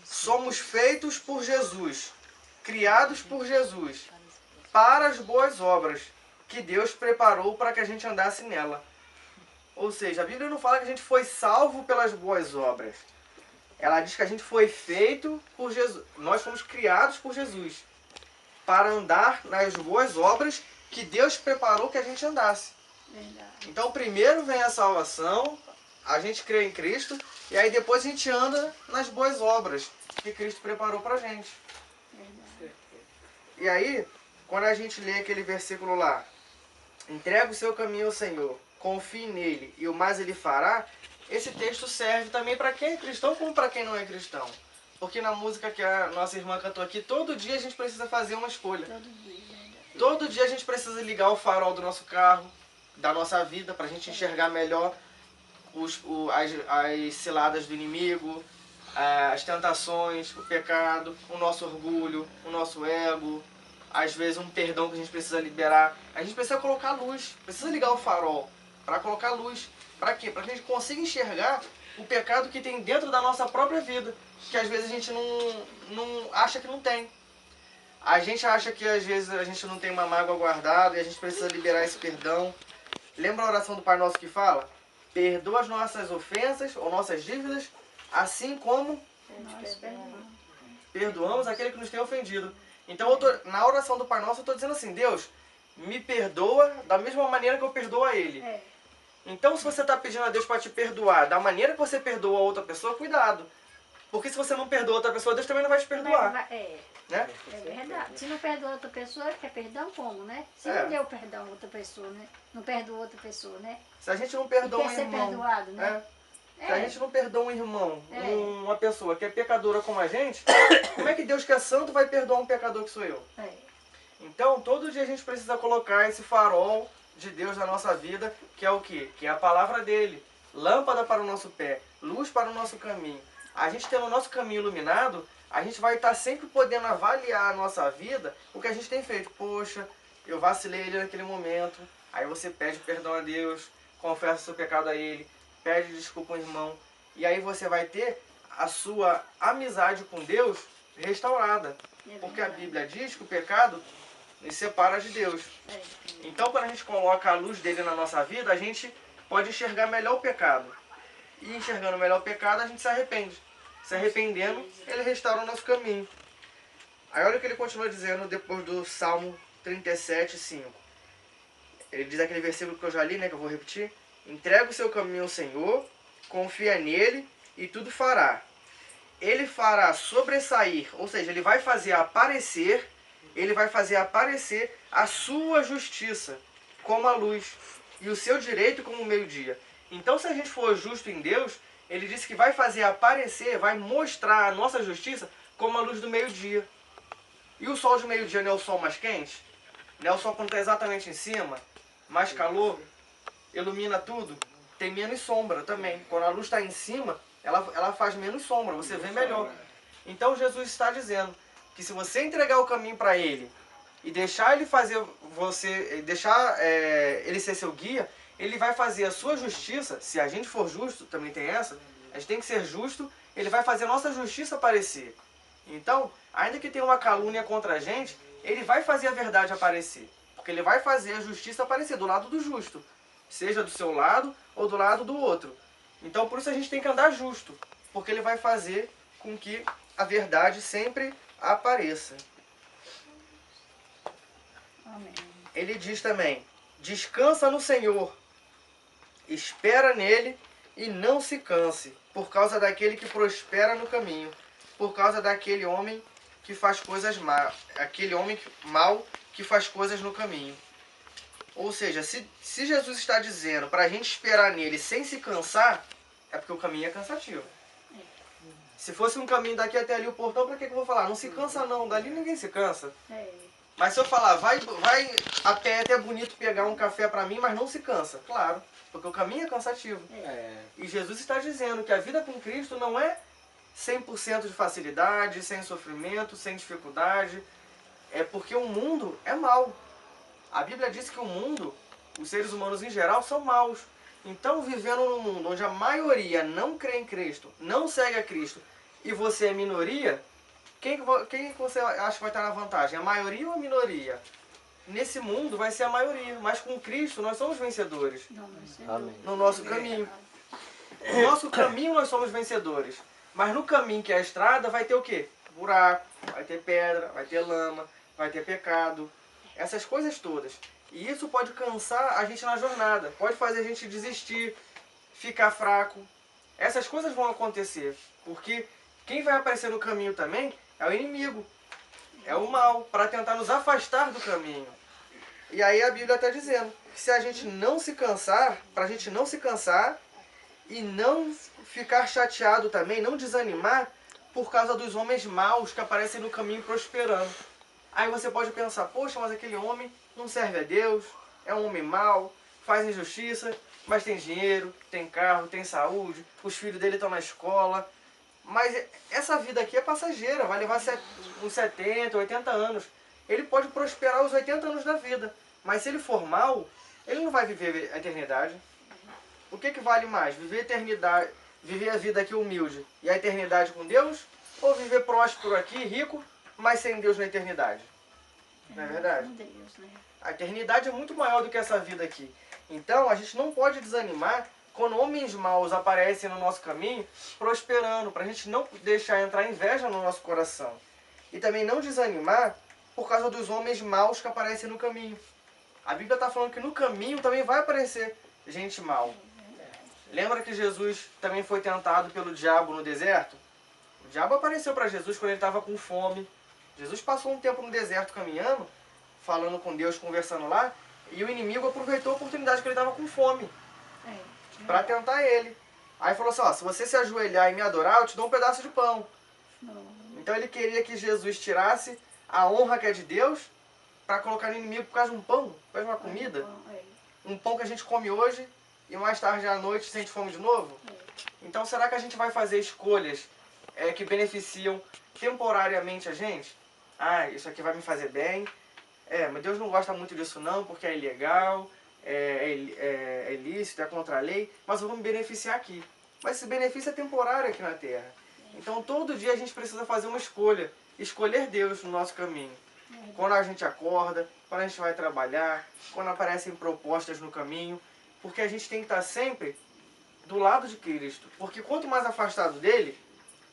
somos feitos por Jesus, criados por Jesus, para as boas obras que Deus preparou para que a gente andasse nela. Ou seja, a Bíblia não fala que a gente foi salvo pelas boas obras. Ela diz que a gente foi feito por Jesus. Nós fomos criados por Jesus para andar nas boas obras que Deus preparou que a gente andasse. Verdade. Então primeiro vem a salvação, a gente crê em Cristo, e aí depois a gente anda nas boas obras que Cristo preparou pra gente. Verdade. E aí, quando a gente lê aquele versículo lá, entrega o seu caminho ao Senhor, confie nele e o mais ele fará, esse texto serve também para quem é cristão como para quem não é cristão. Porque na música que a nossa irmã cantou aqui, todo dia a gente precisa fazer uma escolha. Todo dia, verdade. Todo dia a gente precisa ligar o farol do nosso carro, da nossa vida, para a gente enxergar melhor as ciladas do inimigo, as tentações, o pecado, o nosso orgulho, o nosso ego, às vezes um perdão que a gente precisa liberar. A gente precisa colocar luz, precisa ligar o farol para colocar luz. Para quê? Para que a gente consiga enxergar o pecado que tem dentro da nossa própria vida, que às vezes a gente não acha que não tem. A gente acha que às vezes a gente não tem uma mágoa guardada e a gente precisa liberar esse perdão. Lembra a oração do Pai Nosso que fala? Perdoa as nossas ofensas ou nossas dívidas, assim como Nós perdoamos. perdoamos aquele que nos tem ofendido. Então, na oração do Pai Nosso, eu estou dizendo assim, Deus, me perdoa da mesma maneira que eu perdoo a Ele. É. Então, se você está pedindo a Deus para te perdoar da maneira que você perdoa a outra pessoa, cuidado. Porque se você não perdoa outra pessoa, Deus também não vai te perdoar. Né? É verdade. Se não perdoa outra pessoa, quer perdão como, né? Se É. não deu perdão a outra pessoa, né? Não perdoa outra pessoa, né? Se a gente não E perdoa um quer ser irmão... perdoado, né? Se a gente não perdoa um irmão, É. uma pessoa que é pecadora como a gente, como é que Deus que é santo vai perdoar um pecador que sou eu? É. Então, todo dia a gente precisa colocar esse farol de Deus na nossa vida, que é o quê? Que é a palavra dele. Lâmpada para o nosso pé, luz para o nosso caminho. A gente tendo o nosso caminho iluminado, a gente vai estar sempre podendo avaliar a nossa vida, o que a gente tem feito. Poxa, eu vacilei ali naquele momento. Aí você pede perdão a Deus, confessa o seu pecado a Ele, pede desculpa ao irmão. E aí você vai ter a sua amizade com Deus restaurada. Porque a Bíblia diz que o pecado nos separa de Deus. É. Então, quando a gente coloca a luz dele na nossa vida, a gente pode enxergar melhor o pecado. E enxergando melhor o pecado, a gente se arrepende. Se arrependendo, ele restaura o nosso caminho. Aí olha o que ele continua dizendo depois do Salmo 37, 5. Ele diz aquele versículo que eu já li, né, que eu vou repetir. Entrega o seu caminho ao Senhor, confia nele e tudo fará. Ele fará sobressair, ou seja, ele vai fazer aparecer a sua justiça como a luz e o seu direito como o meio-dia. Então, se a gente for justo em Deus, ele disse que vai fazer aparecer, vai mostrar a nossa justiça como a luz do meio-dia. E o sol de meio-dia não é o sol mais quente? Não é o sol quando está exatamente em cima? Mais calor? Ilumina tudo? Tem menos sombra também. Quando a luz está em cima, ela faz menos sombra, você vê melhor. Então Jesus está dizendo que se você entregar o caminho para ele e deixar ele fazer você, ele ser seu guia, ele vai fazer a sua justiça. Se a gente for justo, também tem essa, a gente tem que ser justo, ele vai fazer a nossa justiça aparecer. Então, ainda que tenha uma calúnia contra a gente, ele vai fazer a verdade aparecer. Porque ele vai fazer a justiça aparecer do lado do justo. Seja do seu lado ou do lado do outro. Então, por isso a gente tem que andar justo. Porque ele vai fazer com que a verdade sempre apareça. Amém. Ele diz também, descansa no Senhor, espera nele e não se canse, por causa daquele que prospera no caminho, por causa daquele homem que faz coisas mal, aquele homem mau que faz coisas no caminho. Ou seja, se Jesus está dizendo para a gente esperar nele sem se cansar, é porque o caminho é cansativo. Se fosse um caminho daqui até ali o portão, para que eu vou falar? Não se cansa não, dali ninguém se cansa. É. Mas se eu falar, vai a pé, é até bonito pegar um café para mim, mas não se cansa. Claro, porque o caminho é cansativo. E Jesus está dizendo que a vida com Cristo não é 100% de facilidade, sem sofrimento, sem dificuldade. É porque o mundo é mau. A Bíblia diz que o mundo, os seres humanos em geral, são maus. Então, vivendo num mundo onde a maioria não crê em Cristo, não segue a Cristo, e você é minoria, quem que você acha que vai estar na vantagem? A maioria ou a minoria? Nesse mundo vai ser a maioria, mas com Cristo nós somos vencedores. Amém. No nosso caminho. No nosso caminho nós somos vencedores. Mas no caminho que é a estrada vai ter o quê? Buraco, vai ter pedra, vai ter lama, vai ter pecado. Essas coisas todas. E isso pode cansar a gente na jornada. Pode fazer a gente desistir, ficar fraco. Essas coisas vão acontecer. Porque quem vai aparecer no caminho também é o inimigo. É o mal, para tentar nos afastar do caminho. E aí a Bíblia está dizendo que se a gente não se cansar, para a gente não se cansar e não ficar chateado também, não desanimar por causa dos homens maus que aparecem no caminho prosperando. Aí você pode pensar, poxa, mas aquele homem não serve a Deus, é um homem mau, faz injustiça, mas tem dinheiro, tem carro, tem saúde, os filhos dele estão na escola. Mas essa vida aqui é passageira, vai levar uns 70, 80 anos. Ele pode prosperar os 80 anos da vida, mas se ele for mal, ele não vai viver a eternidade. O que vale mais? Viver a eternidade, viver a vida aqui humilde e a eternidade com Deus? Ou viver próspero aqui, rico, mas sem Deus na eternidade? Não é verdade? A eternidade é muito maior do que essa vida aqui. Então a gente não pode desanimar quando homens maus aparecem no nosso caminho, prosperando, para a gente não deixar entrar inveja no nosso coração. E também não desanimar por causa dos homens maus que aparecem no caminho. A Bíblia está falando que no caminho também vai aparecer gente mal. Lembra que Jesus também foi tentado pelo diabo no deserto? O diabo apareceu para Jesus quando ele estava com fome. Jesus passou um tempo no deserto caminhando, falando com Deus, conversando lá, e o inimigo aproveitou a oportunidade que ele estava com fome para tentar ele. Aí falou assim, ó, se você se ajoelhar e me adorar, eu te dou um pedaço de pão. Então ele queria que Jesus tirasse a honra que é de Deus para colocar no inimigo por causa de um pão, por causa de uma comida. Um pão que a gente come hoje e mais tarde à noite sente fome de novo. Então será que a gente vai fazer escolhas que beneficiam temporariamente a gente? Ah, isso aqui vai me fazer bem. Mas Deus não gosta muito disso não, porque é ilegal, é ilícito, é contra a lei, mas eu vou me beneficiar aqui. Mas esse benefício é temporário aqui na Terra. Então todo dia a gente precisa fazer uma escolha, escolher Deus no nosso caminho. Quando a gente acorda, quando a gente vai trabalhar, quando aparecem propostas no caminho, porque a gente tem que estar sempre do lado de Cristo. Porque quanto mais afastado dele,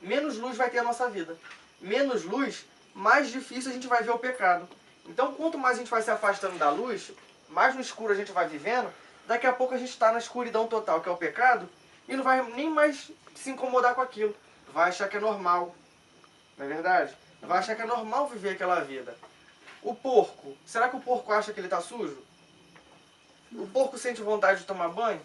menos luz vai ter a nossa vida. Menos luz, mais difícil a gente vai ver o pecado. Então quanto mais a gente vai se afastando da luz, mais no escuro a gente vai vivendo, daqui a pouco a gente está na escuridão total, que é o pecado, e não vai nem mais se incomodar com aquilo. Vai achar que é normal. Não é verdade? Vai achar que é normal viver aquela vida. O porco, será que o porco acha que ele está sujo? O porco sente vontade de tomar banho?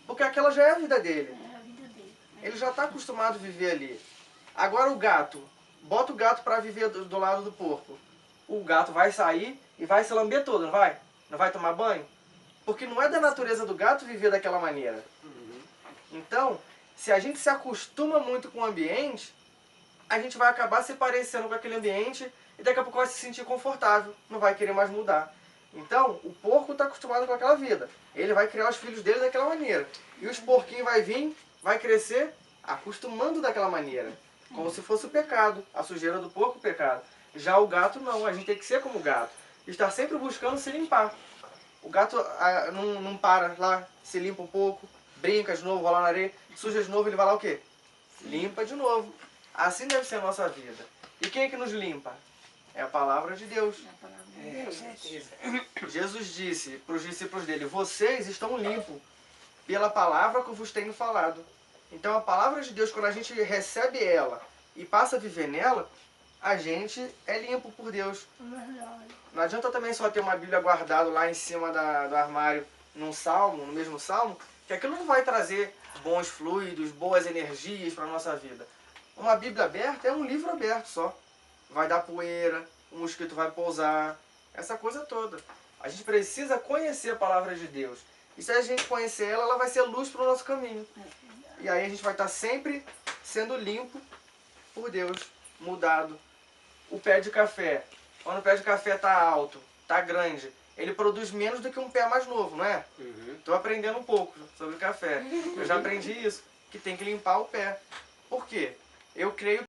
Porque aquela já é a vida dele. Ele já está acostumado a viver ali. Agora o gato, bota o gato para viver do lado do porco. O gato vai sair e vai se lamber todo, não vai? Não vai tomar banho? Porque não é da natureza do gato viver daquela maneira. Então, se a gente se acostuma muito com o ambiente, a gente vai acabar se parecendo com aquele ambiente e daqui a pouco vai se sentir confortável, não vai querer mais mudar. Então, o porco está acostumado com aquela vida. Ele vai criar os filhos dele daquela maneira. E os porquinhos vai vir, vai crescer, acostumando daquela maneira. Como se fosse o pecado, a sujeira do porco, o pecado. Já o gato não, a gente tem que ser como o gato. Estar sempre buscando se limpar. O gato não para lá, se limpa um pouco, brinca de novo, vai lá na areia, suja de novo, ele vai lá o quê? Limpa de novo. Assim deve ser a nossa vida. E quem é que nos limpa? É a palavra de Deus. Jesus disse para os discípulos dele, vocês estão limpos pela palavra que eu vos tenho falado. Então a palavra de Deus, quando a gente recebe ela e passa a viver nela, a gente é limpo por Deus. Não adianta também só ter uma Bíblia guardada lá em cima do armário, num salmo, no mesmo salmo, que aquilo não vai trazer bons fluidos, boas energias para a nossa vida. Uma Bíblia aberta é um livro aberto só. Vai dar poeira, o mosquito vai pousar, essa coisa toda. A gente precisa conhecer a palavra de Deus. E se a gente conhecer ela, ela vai ser luz para o nosso caminho. E aí a gente vai estar sempre sendo limpo por Deus, mudado. O pé de café, quando o pé de café está alto, está grande, ele produz menos do que um pé mais novo, não é? Estou aprendendo um pouco sobre café. Eu já aprendi isso, que tem que limpar o pé. Por quê? Eu creio